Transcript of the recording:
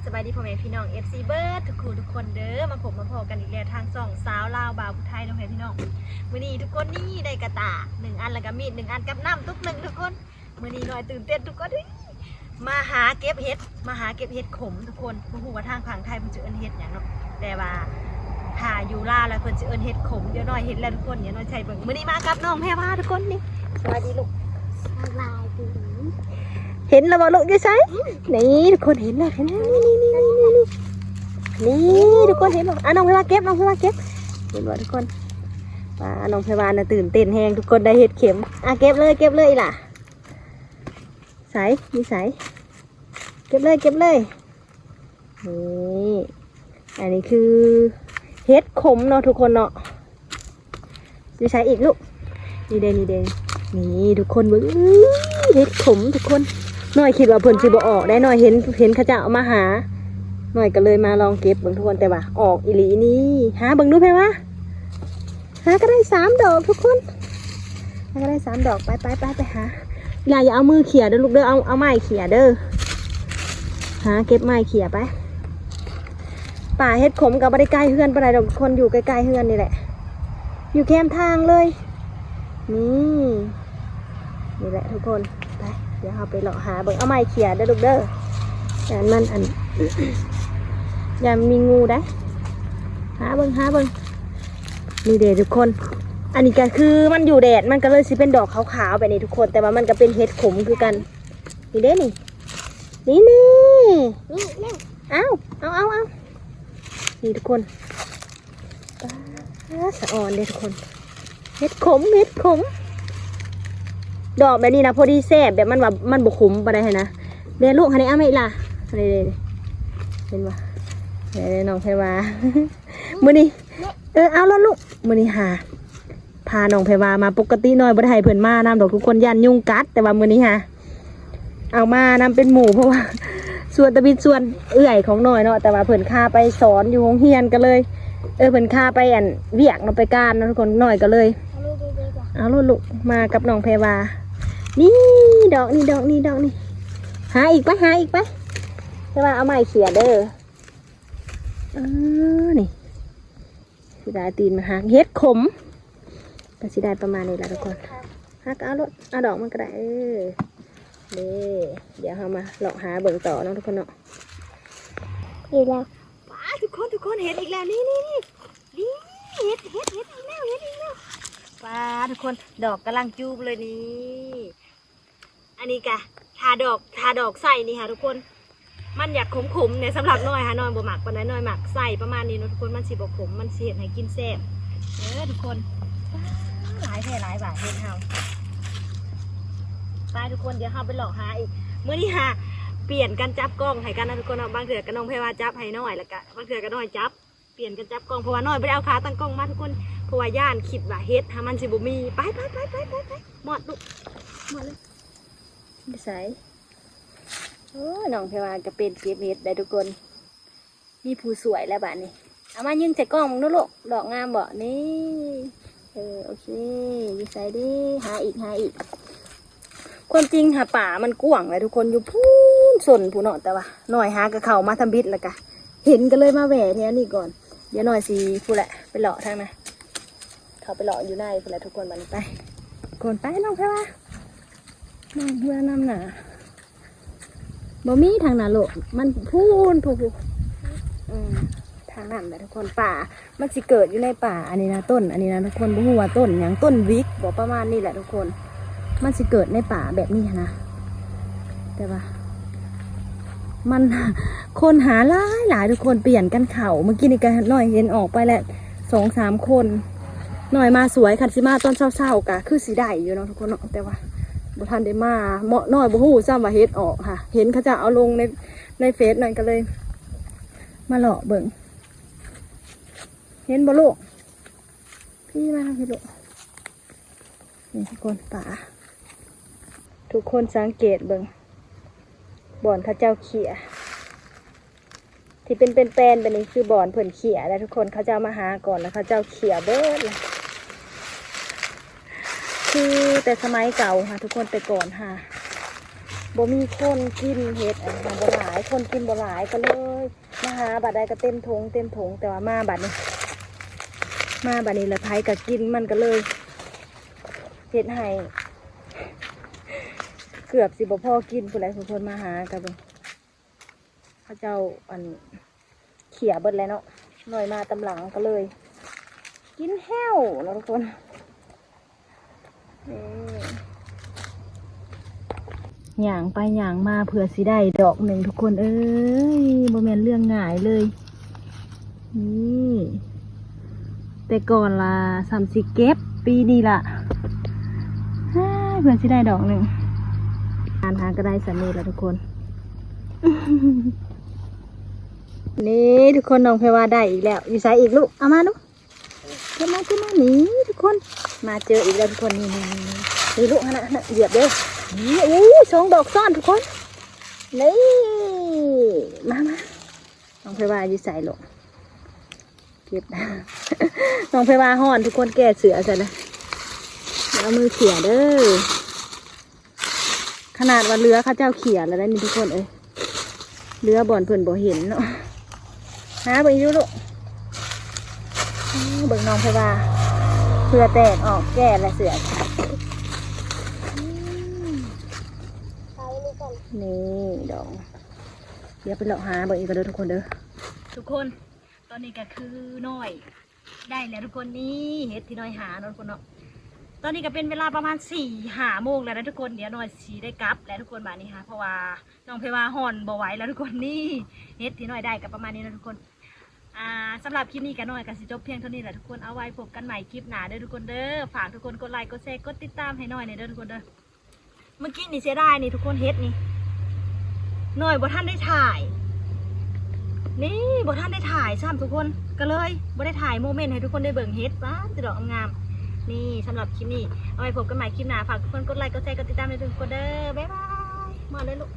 สบายดีพ่อแม่พี่น้อง FC เบิร์ดทุกคนเด้อมาผมมาพอกันอีกแล้วทางสองสาวลาวบ่าวผู้ไทยน้องแม่พี่น้องมื้อนี้ทุกคนนี่ได้กระตา1 อันแล้วก็มีด1 อันกับน้ำตุ๊ก1ทุกคนมื้อนี้หน่อยตื่นเต้นทุกคนมาหาเก็บเห็ดขมทุกคนบ่ฮู้ว่าทางฝั่งไทยเพิ่นสิเอิ้นเห็ดหยังเนาะแต่ว่าหาอยู่ลาวแล้วเพิ่นสิเอิ้นเห็ดขมเดี๋ยวหน่อยเห็นแล้วทุกคนเดี๋ยวหน่อยใช้เบิ่งมื้อนี้มากับน้องแพรวาทุกคนนี่สวัสดีลูกสบายดีเห็นแล้วบ่ลูกอยู่ไสนี่ทุกคนเห็นแล้วนี่ทุกคนเห็นบ่น้องแพรวาเก็บเห็นบ่ทุกคนว่าน้องแพรวาน่ะตื่นเต้นแฮงทุกคนได้เห็ดเข็มเก็บเลยล่ะใส่มีใส่เก็บเลยนี่อันนี้คือเห็ดขมเนาะทุกคนเนาะจะใช้อีกลูกนี่เด้นี่ทุกคนเบิ่งเห็ดขมทุกคนหน่อยคิดว่าเพิ่นสิบ่ออกได้หน่อยเห็นเขาจะเอามาหาหน่อยก็เลยมาลองเก็บเบิ่งทุกคนแต่ว่าออกอีหลีนี่หาเบิ่งดูแพ่ว่าหาก็ได้3 ดอกทุกคนหาก็ได้3 ดอกไปหาอย่าเอามือเขี่ยเด้อลูกเด้อเอาไม้เขี่ยเด้อหาเก็บไม้เขี่ยไปป่าเห็ดขมกับบ่ได้ใกล้เฮือนปานใดดอกคนอยู่ใกล้ๆเฮือนนี่แหละอยู่แคมทางเลยนี่แหละทุกคนไปเดี๋ยวเราไปเลาะหาเบิ่งเอาไม้เขี่ยเด้อลูกเด้อแต่มันอย่ามีงูได้หาเบิ่งนี่เด้ทุกคนอันนี้ก็คือมันอยู่แดดมันก็เลยสิเป็นดอกขาวๆแบบนี้ทุกคนแต่ว่ามันก็เป็นเห็ดขมคือกันนี่เด้นี่เอานี่ทุกคนสะอ่อนเลยทุกคนเห็ดขมดอกแบบนี้นะพอดีแซ่บแบบมันแบบมันบุขมไปได้นะเดี๋ยวลูกหันนี้เอาไหมล่ะเห็นปะเดี๋ยวน้องแพรวามื้อนี้เอาแล้วลูกมื้อนี้พาน้องแพรวามาปกติน้อยบ่ได้ให้เพิ่นมานำดอกทุกคนยันยุงกัดแต่ว่ามื้อนี้เอามานำเป็นหมู่เพราะว่าส่วนตะบิดส่วนเอื่อยของน้อยเนาะแต่ว่าเพิ่นพาไปสอนอยู่โรงเรียนกันเลยเพิ่นพาไปเวียกเนาะไปการนะทุกคนน้อยก็เลยเอาลูกมากับน้องแพรวานี่ดอกนี่หาอีกไปแต่ว่าเอาไม้เขี่ยเด้อนี่สิได้ตีนมาหาเห็ดขมก็สิได้ประมาณนี้แหละทุกคนหักเอาดอกมันก็ได้เดี๋ยวเรามาเลาะหาเบิ่งต่อเนาะทุกคนเนาะอีกแล้วว้าทุกคนเห็ดอีกแล้วนี่เห็ดอีกแล้วว้าทุกคนดอกกำลังจูบเลยนี่อันนี้กะทาดอกใส่นี่ค่ะทุกคนมันอยากขมเนี่ยสำหรับน้อยน้อยบ่หมักปานใดน้อยหมักใส่ประมาณนี้เนาะทุกคนมันสิบ่ขมมันสิเฮ็ดให้กินแซ่บทุกคนหลายบาทเฮ็ดเฮาไปทุกคนเดี๋ยวเฮาไปหลอกหาอีกมื้อนี้เปลี่ยนกันจับกล้องให้กันนะทุกคนเนาะบางเถื่อก็น้องแพรวาจับให้น้อยแล้วก็บางเถื่อก็น้อยจับเปลี่ยนกันจับกล้องเพราะว่าน้อยบ่ได้เอาขาตั้งกล้องมาทุกคนเพราะว่าย่านคิดว่าเฮ็ดมันสิบ่มีไปหมดลูกหมดเลยไปใส่น้องแพรวาก็เป็นเก็บเห็ดได้ทุกคนมีผู้สวยแล้วบ้านนี้เอามายิงใส่กล้องมึงด้วยลูกดอกงามบ่นี่โอเคยิงใส่ดิหาอีกความจริงป่ามันกว้างเลยทุกคนอยู่พูนส่วนผู้เนาะแต่ว่าหน่อยหากระเข่ามาทำบิดแล้วกะเห็นกันเลยมาแหวะเนี่ยนี่ก่อนเดี๋ยวหน่อยสิผู้แหละไปเลาะทางนะเขาไปเลาะอยู่ในผู้แหละทุกคนมันไปก่อนไปน้องแพรวาน้องเพื่อนน้ำหนาบ่มีทางหนาโลกมันพูนทางนั้นแหละทุกคนป่ามันสิเกิดอยู่ในป่าอันนี้นะต้นอันนี้นะทุกคนบ่ฮู้ว่าต้นอย่างต้นวิกบอกประมาณนี้แหละทุกคนมันสิเกิดในป่าแบบนี้นะแต่ว่ามันคนหาหลายทุกคนเปลี่ยนกันเข่าเมื่อกี้นี่ก็หน่อยเห็นออกไปแล้ว2-3 คนหน่อยมาสวยคันสิมาตอนเช้าๆกะคือสีได้อยู่เนาะทุกคนเนาะแต่ว่าบ่ทันได้มาเหมาะน้อยบ่ฮู้ซ้ำว่าเฮ็ดออกค่ะเห็นเขาจะเอาลงในเฟซหน่อยก็เลยมาเลาะเบิ่งเห็นบ่ลูกพี่มาพี่ลูกนี่ทุกคนป่าทุกคนสังเกตเบิ่งบ่อนเขาเจ้าเขี่ยที่เป็นแป้นแบบนี้คือบ่อนเพิ่นเขี่ยแล้วทุกคนเขาเจ้ามาหาก่อนแล้วเขาเจ้าเขี่ยเบิดเลยคือแต่สมัยเก่าค่ะทุกคนแต่ก่อนค่ะ บ่มีคนกินเห็ดอันบ่หลายคนกินบ่หลายก็เลยมาหาบัดใดก็เต็มถุงแต่ว่ามาบัดนี้ละไผก็กินมันก็เลยเห็ดให้เกือบสิบ่พอกินผู้ใดผู้คนมาหากันเบิ่งเขาเจ้าอันเขี่ยเบิดแล้วเนาะหน่อยมาตำหลังก็เลย กินแห้วแล้วทุกคนย่างไปย่างมาเผื่อสิได้ดอกหนึ่งทุกคนเอ้ยโมเมนเรื่องง่ายเลยนี่แต่ก่อนละ30 เก็บปีนี้ละเผื่อสิได้ดอกหนึ่งหาก็ได้สันนี่แล้วทุกคน นี่ทุกคนน้องเพว่าได้อีกแล้วอยู่ใส่อีกลูกเอามาลูกขึ้นมานี่ทุกคนมาเจออีกแล้วทุกคนนี่ลูกนะเหยียบเด้อนี่2 ดอกซ้อนทุกคนนี่มาน้องเพว่าอยู่ใส่ลูกเก็บ น้องเพว่าห่อนทุกคนแก่เสือใส่เลยเอามือเขี่ยเด้อขนาดว่าเรือข้าเจ้าเขี่ยแล้วได้นี่ทุกคนเรือบ่อนเพิ่นบ่เห็นเนาะหาเบิ่งอยู่ลูกเบิ่งน้องเพว่าเพื่อแตกออกแก่และเสือนี่ดอกเดี๋ยวไปเลาะหาเบิ่งอีกกันเด้อทุกคนเด้อทุกคนตอนนี้ก็คือน้อยได้แล้วทุกคนนี่เฮ็ดที่น้อยหาเนาะทุกคนเนาะตอนนี้ก็เป็นเวลาประมาณ4-5 โมงแล้วนะทุกคนเดี๋ยวน้อยสีได้กลับแล้วทุกคนบ้านนี้ค่ะเพราะว่าน้องเพว่าห่อนบ่ไหวแล้วทุกคนนี่เฮ็ดที่น้อยได้กับประมาณนี้นะทุกคนสำหรับคลิปนี้กันหน่อยกันสิจบเพียงเท่านี้แหละทุกคนเอาไว้พบกันใหม่คลิปหน้าเด้อทุกคนเด้อฝากทุกคนกดไลค์กดแชร์กดติดตามให้หน่อยเด้อทุกคนเด้อเมื่อกี้นี่เสียดายนี่ทุกคนเฮ็ดนี่หน่อยบ่ท่านได้ถ่ายนี่บ่ท่านได้ถ่ายซ้ำทุกคนก็เลยบ่ได้ถ่ายโมเมนต์ให้ทุกคนได้เบิ่งเฮ็ดว้าติดดอกงามนี่สำหรับคลิปนี้เอาไว้พบกันใหม่คลิปหน้าฝากทุกคนกดไลค์กดแชร์กดติดตามให้ทุกคนเด้อบ๊ายบายมาเลยลูก